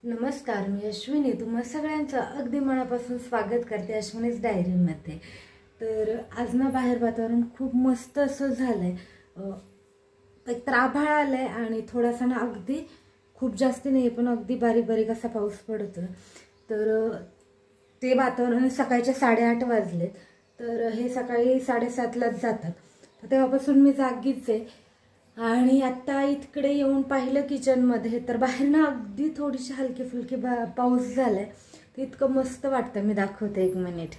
नमस्कार, मी अश्विनी. तुम्हा सगळ्यांचं अगदी मनापासून स्वागत करते अश्विनीज डायरीमध्ये. तर आज ना बाहेर वातावरण खूप मस्त असं झालंय. एक तर आभाळ आलंय आणि थोडासा ना अगदी खूप जास्ती नाही पण अगदी बारीक बारीक असा पाऊस पडतोय. तर ते वातावरण सकाळचे 8:30 वाजले. तर हे सकाळी 7:30लाच जातात. तर तेव्हापासून मी जागीच आहे. आणि आता इकडे येऊन पाहिलं किचनमध्ये तर बाहेर ना अगदी थोडीशी हलकी फुलकी पाऊस झालाय. तर इतकं मस्त वाटतं. मी दाखवते 1 मिनिट.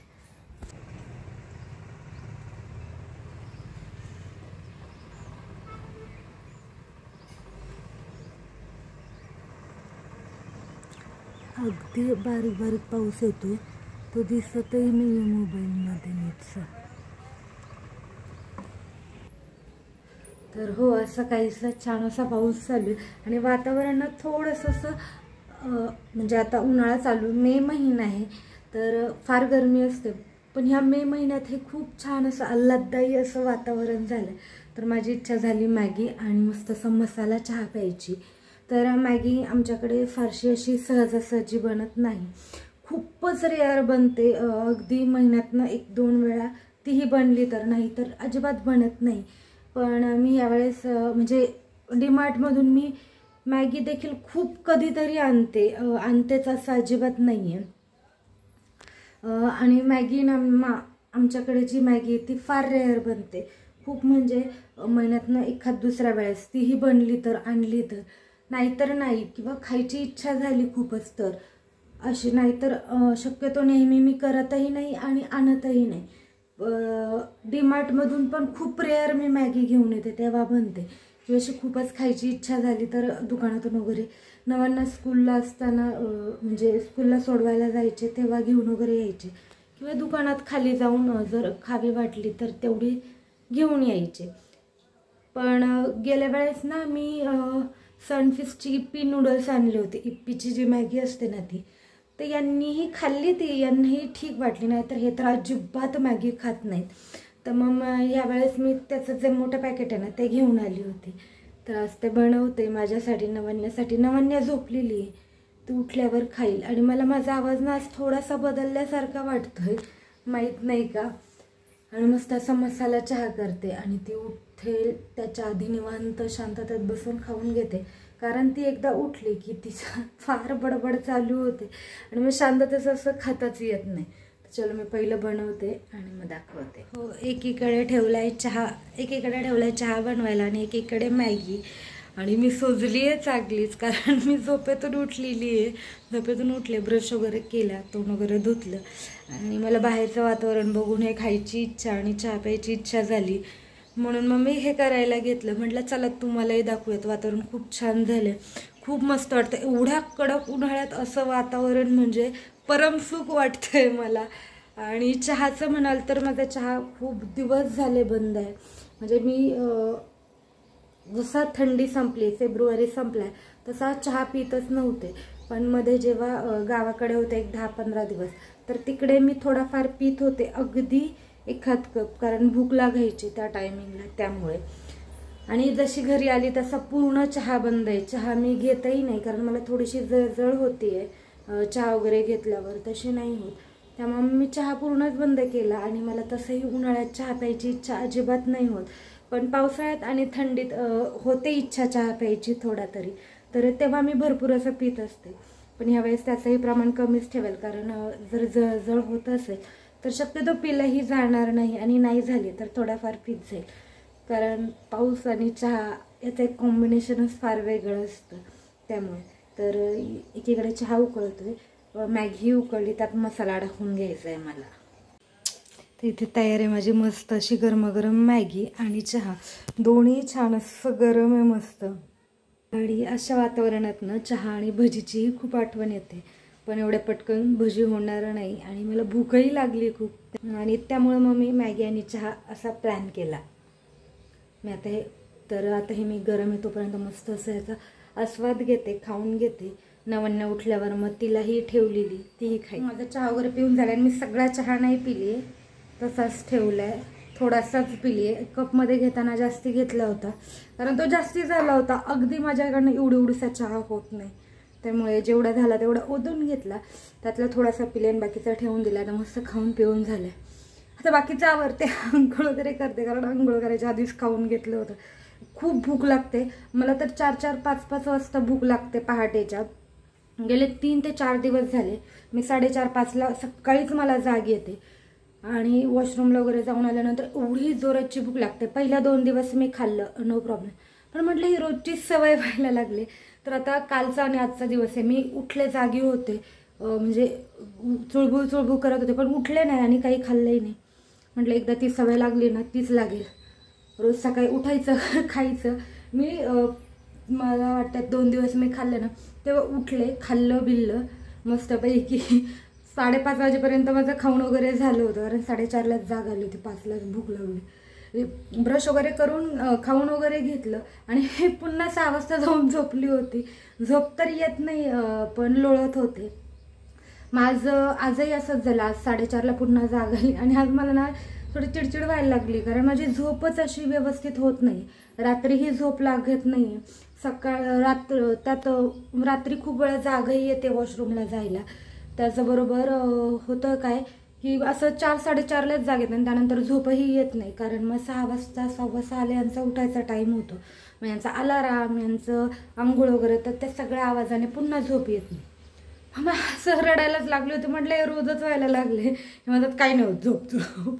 अगदी बारीक बारीक पाऊस येतोय. तो दिसतही नाही मोबाईलमध्ये नीटसा. तर हो, असं काहीसा छान असा पाऊस चालू आहे आणि वातावरण थोडंसं असं म्हणजे आता उन्हाळा चालू, मे महिना आहे तर फार गरमी असते. पण ह्या मे महिन्यात हे खूप छान असं आल्हाददायी असं वातावरण झालं. तर माझी इच्छा झाली मॅगी आणि मस्त असा मसाला चहा प्यायची. तर मॅगी आमच्याकडे फारशी अशी सहजासहजी बनत नाही, खूपच रेअर बनते. अगदी महिन्यातनं 1-2 वेळा तीही बनली तर, नाही तर अजिबात बनत नाही. पण मी यावेळेस म्हणजे डीमार्टमधून मी मॅगी देखील खूप कधीतरी आणतेच असं अजिबात नाही आहे. आणि मॅगी ना आमच्याकडे जी मॅगी आहे ती फार रेअर बनते. खूप म्हणजे महिन्यातनं एखाद दुसऱ्या वेळेस तीही बनली तर, आणली तर, नाहीतर नाही. किंवा खायची इच्छा झाली खूपच तर अशी, नाहीतर शक्यतो नेहमी मी करतही नाही आणि आणतही नाही. डीमार्टमधून पण खूप रेअर मी मॅगी घेऊन येते तेव्हा बनते. किंवा अशी खूपच खायची इच्छा झाली तर दुकानातून वगैरे नवांना स्कूलला असताना म्हणजे स्कूलला सोडवायला जायचे तेव्हा घेऊन वगैरे यायचे. किंवा दुकानात खाली जाऊन जर खावी वाटली तर तेवढी घेऊन यायचे. पण गेल्या वेळेस ना मी सनफिस्टची इप्पी नूडल्स आणले होते. इप्पीची जी मॅगी असते ना ती, तर यांनीही खाल्ली, ती यांनाही ठीक वाटली. नाही तर हे तर अजिबात मॅगी खात नाहीत. तर मग यावेळेस मी त्याचं जे मोठं पॅकेट आहे ना ते घेऊन आली होती. तर आज ते बनवते माझ्यासाठी, नवन्यासाठी. नवन्या झोपलेली आहे, ती उठल्यावर खाईल. आणि मला माझा आवाज ना आज थोडासा बदलल्यासारखा वाटतोय, माहीत नाही का. आणि मस्त असा मसाला चहा करते आणि ती उठेल त्याच्या आधी निवांत शांततेत बसून खाऊन घेते. कारण ती एकदा उठली की तिचं फार बडबड चालू होते आणि मग शांततेचं असं खाताच येत नाही. तर चलो मी पहिलं बनवते आणि मग दाखवते. हो, एकीकडे ठेवलाय चहा बनवायला आणि एकीकडे मॅगी. आणि मी सोजली आहे चांगलीच, कारण मी झोपेतून उठलेली आहे. झोपेतून उठले, ब्रश वगैरे केला, तोंड वगैरे धुतलं आणि मला बाहेरचं वातावरण बघून हे खायची इच्छा आणि चहा प्यायची इच्छा झाली. म्हणून मग मी हे करायला घेतलं. म्हटलं चला तुम्हालाही दाखवूयात. वातावरण खूप छान झालं, खूप मस्त वाटतं. एवढ्या कडक उन्हाळ्यात असं वातावरण म्हणजे परमसुख वाटतंय मला. आणि चहाचं म्हणाल तर माझा चहा खूप दिवस झाले बंद आहे. म्हणजे मी जसा थंडी संपली, फेब्रुवारी संपलाय, तसा चहा पितच नव्हते. पण मध्ये जेव्हा गावाकडे होते एक 10-15 दिवस, तर तिकडे मी थोडाफार पित होते, अगदी एखाद कप, कारण भूक लागायची त्या टायमिंगला त्यामुळे. आणि जशी घरी आली तसा पूर्ण चहा बंद आहे. चहा मी घेतही नाही, कारण मला थोडीशी जळजळ होती चहा वगैरे घेतल्यावर, तशी नाही होत. त्यामुळे मी चहा पूर्णच बंद केला. आणि मला तसंही उन्हाळ्यात चहा प्यायची इच्छा अजिबात नाही होत. पण पावसाळ्यात आणि थंडीत होते इच्छा चहा प्यायची थोडा तरी, तर तेव्हा मी भरपूर असं पित असते. पण ह्यावेळेस त्याचंही प्रमाण कमीच ठेवेल, कारण जर जळजळ होत असेल तर शक्यतो पिलंही जाणार नाही, आणि नाही झाली तर थोडाफार पित जाईल. कारण पाऊस आणि चहा याचं एक कॉम्बिनेशनच फार वेगळं असतं त्यामुळे. तर एकीकडे चहा उकळतोय, मॅगी उकळली, त्यात मसाला टाकून घ्यायचा आहे मला. तर इथे तयार आहे माझी मस्त अशी गरमागरम मॅगी आणि चहा, दोन्ही छान असं गरम आहे मस्त. आणि अशा वातावरणात ना चहा आणि भजीचीही खूप आठवण येते. पण एवढ्या पटकन भजी होणार नाही आणि मला भूकही लागली खूप, आणि त्यामुळे मग मी मॅगी आणि चहा असा प्लॅन केला. मी आता हे मी गरम आहे तोपर्यंत मस्त असं याचा आस्वाद घेते, खाऊन घेते. नवन्या उठल्यावर मग तिलाही ठेवलेली, तीही खाई. माझा चहा वगैरे पिऊन झाला आणि मी सगळा चहा नाही पिली आहे, तसाच ठेवलाय, थोडासाच पिली आहे. कपमध्ये घेताना जास्ती घेतला होता, कारण तो जास्ती झाला होता. अगदी माझ्याकडनं एवढीसा चहा होत नाही, त्यामुळे जेवढा झाला तेवढा ओतून घेतला, त्यातला थोडासा पिले आणि बाकीचा ठेवून दिला. आता मस्त खाऊन पिऊन झालं. आता बाकीचं आवरते, आंघोळ वगैरे करते, कारण आंघोळ करायच्या आधीच खाऊन घेतलं होतं. खूप भूक लागते मला तर, 4-4, 5-5 वाजता भूक लागते पहाटेच्या. गेले 3 ते 4 दिवस झाले मी 4:30-5ला सकाळीच मला जाग येते आणि वॉशरूमला वगैरे जाऊन आल्यानंतर एवढी जोराची भूक लागते. पहिल्या 2 दिवस मी खाल्लं नो प्रॉब्लेम, पण म्हटलं ही रोजची सवय व्हायला लागली. तर आता कालचा आणि आजचा दिवस आहे, मी उठले जागी होते, म्हणजे चुळबुळ करत होते पण उठले नाही आणि काही खाल्लंही नाही. म्हटलं एकदा ती सवय लागली ना तीच लागेल, रोज सकाळी उठायचं खायचं. मी मला वाटतं 2 दिवस मी खाल्लं ना तेव्हा उठले, खाल्लं बिल्लं मस्तपैकी. 5:30 वाजेपर्यंत माझं खाऊन वगैरे झालं होतं, कारण 4:30लाच जाग आली होती, 5लाच भूक लागली. ब्रश वगैरे करून खाऊन वगैरे घेतलं आणि पुन्हा 6 वाजता जाऊन झोपली होती. झोप तर येत नाही पण लोळत होते. माझं आजही असंच झालं, आज 4:30ला पुन्हा जाग आली आणि आज मला ना थोडी चिडचिड व्हायला लागली, कारण माझी झोपच अशी व्यवस्थित होत नाही. रात्रीही झोप लागत नाही, त्यात रात्री खूप वेळा जागही येते वॉशरूमला जायला. त्याचबरोबर होतं काय की असं 4-4:30लाच जाग येत नाही, त्यानंतर झोपही येत नाही, कारण मग 6 वाजता 6:15 यांचा उठायचा टाईम होतो. मग यांचा अलाराम, यांचं आंघोळ वगैरे, तर त्या सगळ्या आवाजाने पुन्हा झोप येत नाही. मग असं रडायलाच लागले होते. म्हटलं हे रोजच व्हायला लागले. म्हणतात काही नाही होत, झोप.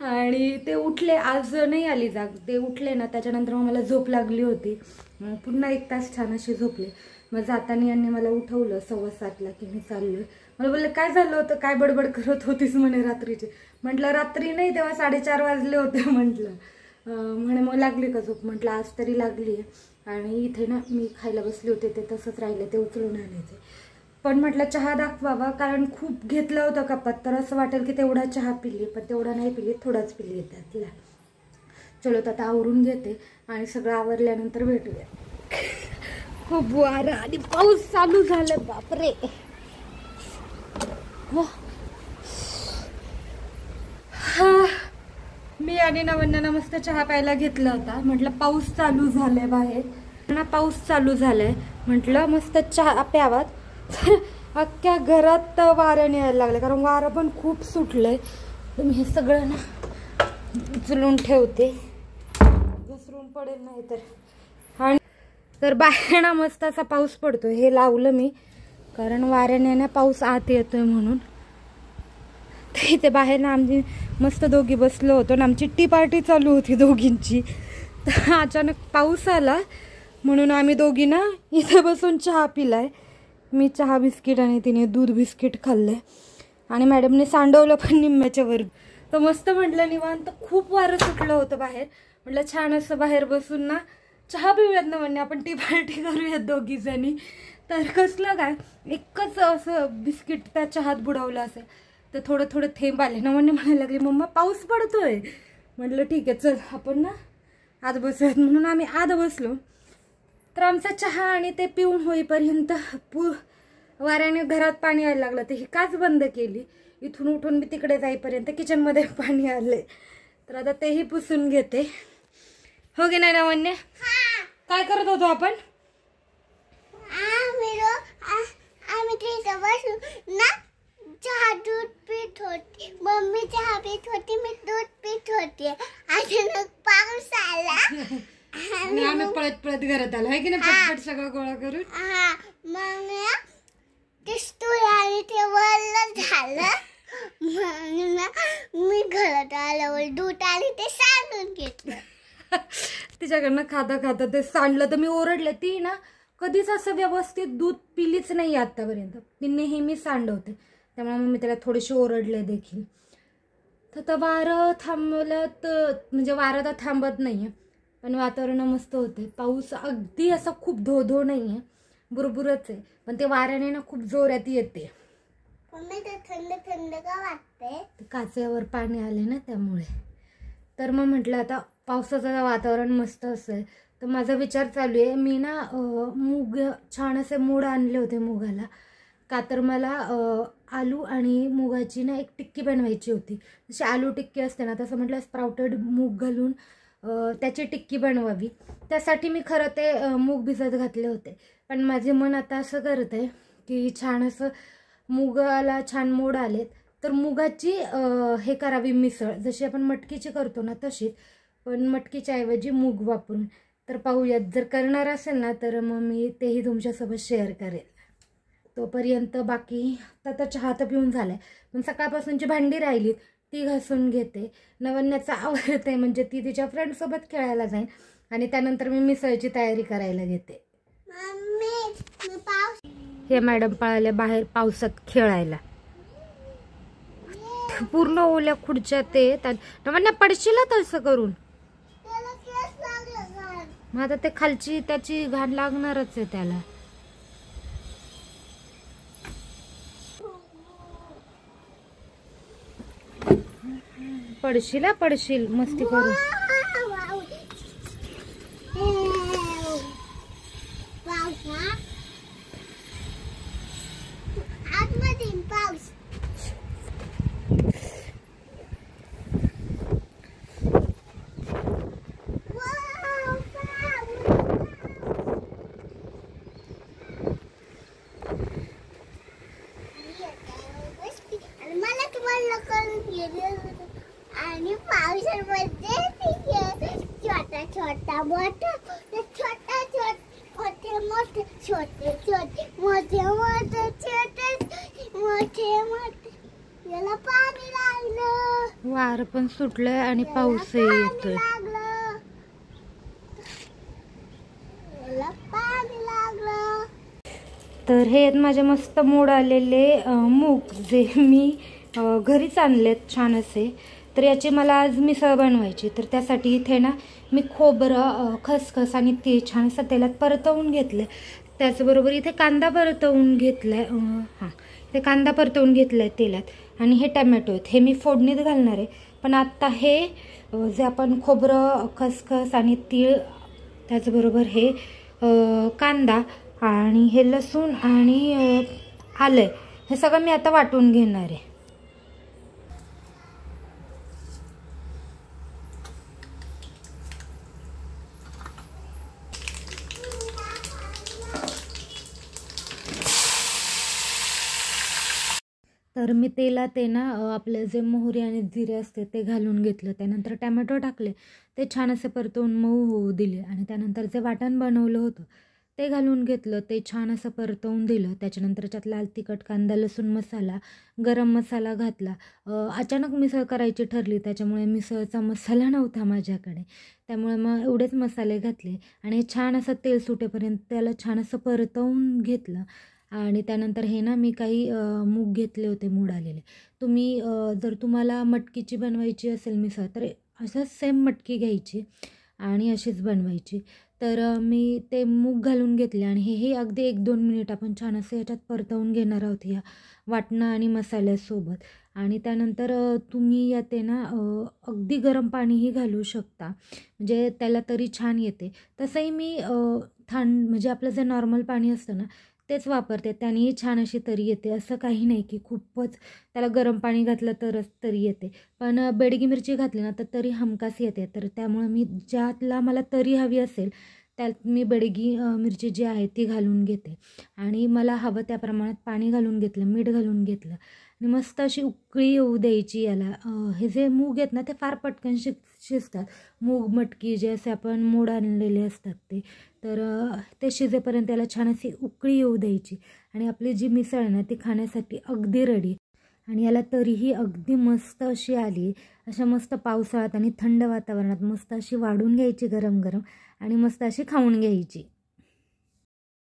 आणि ते उठले, आज नाही आली जाग. ते उठले ना त्याच्यानंतर मग मला झोप लागली होती. पुन्हा 1 तास छान अशी झोपले. मग जाताना यांनी मला उठवलं 7:15ला की मी चाललोय. मला बोलले काय झालं होतं, काय बडबड करत होतीस म्हणे रात्रीचे. म्हटलं रात्री नाही, तेव्हा 4:30 वाजले होते म्हटलं. म्हणे मग लागली का झोप. म्हटलं आज तरी लागली आहे. आणि इथे ना मी खायला बसले होते, ते तसंच राहिले, ते उचलून आणायचे. पण म्हटलं चहा दाखवावा, कारण खूप घेतलं होतं कपात, तर असं वाटेल की तेवढा चहा पिली, पण तेवढा नाही पिली, थोडाच पिली त्यातला. चलो तर आता आवरून घेते आणि सगळं आवरल्यानंतर भेटूया. खूप वारा आणि पाऊस चालू झालं, बापरे. मी आणि नवन्यानं मस्त चहा प्यायला घेतला होता. म्हटलं पाऊस चालू झालाय बाहेर ना, पाऊस चालू झालाय, म्हटलं मस्त चहा प्यावात. अख्ख्या घरात वाऱ्याने यायला लागले, कारण वारं पण खूप सुटलंय. तर मी हे सगळं ना उचलून ठेवते, घसरून पडेल नाही तर. आणि तर बाहेर ना मस्त असा पाऊस पडतोय, हे लावलं मी कारण वाऱ्याने ना पाऊस आत येतोय म्हणून. तर इथे बाहेर ना आम्ही मस्त दोघी बसलो होतो आणि आमची टी पार्टी चालू होती दोघींची. तर अचानक पाऊस आला म्हणून आम्ही दोघी ना इथे बसून चहा पिलाय. मी चहा बिस्किट आणि तिने दूध बिस्किट खाल्ले आणि मॅडमने सांडवलं पण निम्म्याच्या वर. तर मस्त म्हटलं निवांत, खूप वारं सुटलं होतं बाहेर. म्हटलं छान असं बाहेर बसून ना चहा पिऊयात ना, म्हणजे आपण टी पार्टी करूयात दोघी जणी. तर कसलं काय, एकच असं बिस्किट त्या चहात बुडवलं असेल तर थोडं थोडं थेंब आले ना. म्हणायला लागली मम्मा पाऊस पडतोय. म्हटलं ठीक आहे चल आपण ना आत बसूयात, म्हणून आम्ही आत बसलो. तर आमचा चहा आणि ते पिऊन होईपर्यंत वाऱ्याने घरात पाणी यायला लागलं. तर ही काच बंद केली. इथून उठून मी तिकडे जाईपर्यंत किचनमध्ये पाणी आले. तर आता तेही पुसून घेते. हो की नाही लावण्य? काय करत होतो आपण? चहा दूध पीत होती, मम्मी चहा पीत होती, मी दूध पीत होती. अचानक पाऊस आला आणि आम्ही पळत पळत घरात आलो आहे की नाही, पटपट सगळं गोळा करून. मग ते स्टूल आणि ते वरलं झालं. मग मी घरात आल्यावर दूध आणि ते सांडून घेतलं. तिच्याकडनं खाता खाता ते सांडलं तर मी ओरडले. ती ना कधीच असं व्यवस्थित दूध पिलीच नाही आतापर्यंत, ती नेहमी सांडवते. त्यामुळे मग मी त्याला थोडेसे ओरडले देखील. तर वारं थांबलं तर म्हणजे वारं तर थांबत नाही आहे, पण वातावरण मस्त होते. पाऊस अगदी असा खूप धो नाही आहे, बुरबुरच आहे, पण ते वाऱ्याने ना खूप जोरात येते. थंड थंड का वाटते, काचेवर पाणी आले ना त्यामुळे. तर मग म्हटलं आता पावसाचं वातावरण मस्त असेल तर माझा विचार चालू आहे. मी ना मूग छान असे मूड आणले होते मुगाला, का तर मला आलू आणि मुगाची ना एक टिक्की बनवायची होती. जशी आलू टिक्की असते ना तसं म्हटलं स्प्राउटेड मूग घालून त्याची टिक्की बनवावी. त्यासाठी मी खरं ते मूग भिजत घातले होते. पण माझे मन आता असं करत आहे की छान असं मुगाला छान मोड आलेत तर मुगाची हे करावी मिसळ, जशी आपण मटकीची करतो ना तशीच, पण मटकीच्या ऐवजी मूग वापरून. तर पाहूयात, जर करणार असेल ना तर मग मी तेही तुमच्यासोबत शेअर करेल. तोपर्यंत बाकी आता चहा तर पिऊन झालाय, पण सकाळपासूनची भांडी राहिलीत ती घासून घेते. नवन्याचा आवडते म्हणजे ती तिच्या फ्रेंडसोबत खेळायला जाईल आणि त्यानंतर मी मिसळची तयारी करायला घेते. हे मॅडम पळाले बाहेर पावसात खेळायला. पूर्ण ओल्या खुर्च्या ते नवन्या पडशील तसं करून. मग आता ते खालची त्याची घाण लागणारच आहे त्याला. पडशील मस्ती करून. आणि पावसामध्ये छोटा छोटा मोठा छोटा छोटे मोठे छोटे छोटे मोठे मोठे छोटे मोठे मोठे. याला पाणी लागलं, वार पण सुटलंय आणि पाऊसही येतोय. याला पाणी लागलं. तर हे आहेत माझे मस्त मोड आलेले मूग, जे मी घरीच आणलेत छान असे. तर याची मला आज मिसळ बनवायची, तर त्यासाठी इथे ना मी खोबरं, खसखस आणि तीळ छान असं तेलात परतवून घेतलं. त्याचबरोबर इथे कांदा परतवून घेतलाय. इथे कांदा परतवून घेतलाय तेलात. आणि हे टमॅटो आहेत, हे मी फोडणीत घालणार आहे. पण आत्ता हे जे आपण खोबरं, खसखस आणि तीळ, त्याचबरोबर हे कांदा आणि हे लसूण आणि आलं, हे सगळं मी आता वाटून घेणार आहे. तर मी तेलात आहे ना आपले जे मोहरी आणि जिरे असते ते घालून घेतलं. त्यानंतर टमॅटो टाकले, ते छान असे परतवून मऊ होऊ दिले. आणि त्यानंतर जे वाटण बनवलं होतं ते घालून घेतलं, ते छान असं परतवून दिलं. त्याच्यानंतर त्यात लाल तिखट, कांदा, लसूण मसाला, गरम मसाला घातला. अचानक मिसळ करायची ठरली, त्याच्यामुळे मिसळचा मसाला नव्हता माझ्याकडे, त्यामुळे मग एवढेच मसाले घातले. आणि छान असं तेल सुटेपर्यंत त्याला छान असं परतवून घेतलं. आणि त्यानंतर हे ना मी काही मूग घेतले होते मोड आलेले. तुम्ही जर तुम्हाला मटकीची बनवायची असेल मिसळ तर असंच सेम मटकी घ्यायची आणि अशीच बनवायची. तर मी ते मूग घालून घेतले आणि हे अगदी 1-2 मिनिट आपण छान असं याच्यात परतवून घेणार आहोत या वाटणं आणि मसाल्यासोबत. आणि त्यानंतर तुम्ही यात ना अगदी गरम पाणीही घालू शकता, म्हणजे त्याला तरी छान येते. तसंही मी थंड म्हणजे आपलं जे नॉर्मल पाणी असतं ना तेच वापरते, त्यानेही छान अशी तरी येते. असं काही नाही की खूपच त्याला गरम पाणी घातलं तरच तरी येते, पण बेडगी मिरची घातली ना तर तरी हमखास येते. तर त्यामुळे मी ज्यातला मला तरी हवी असेल त्यात मी बेडगी मिरची जी आहे ती घालून घेते. आणि मला हवं त्या प्रमाणात पाणी घालून घेतलं, मीठ घालून घेतलं आणि मस्त अशी उकळी येऊ द्यायची याला. हे जे मूग आहेत ना ते फार पटकन शिजतात. मूग, मटकी जे असे आपण मोड आणलेले असतात ते, तर ते शिजेपर्यंत त्याला छान अशी उकळी येऊ द्यायची आणि आपली जी मिसळ आहे ना ती खाण्यासाठी अगदी रेडी. आणि याला तरीही अगदी मस्त अशी आली. अशा मस्त पावसाळ्यात आणि थंड वातावरणात मस्त अशी वाढून घ्यायची गरम गरम आणि मस्त अशी खाऊन घ्यायची.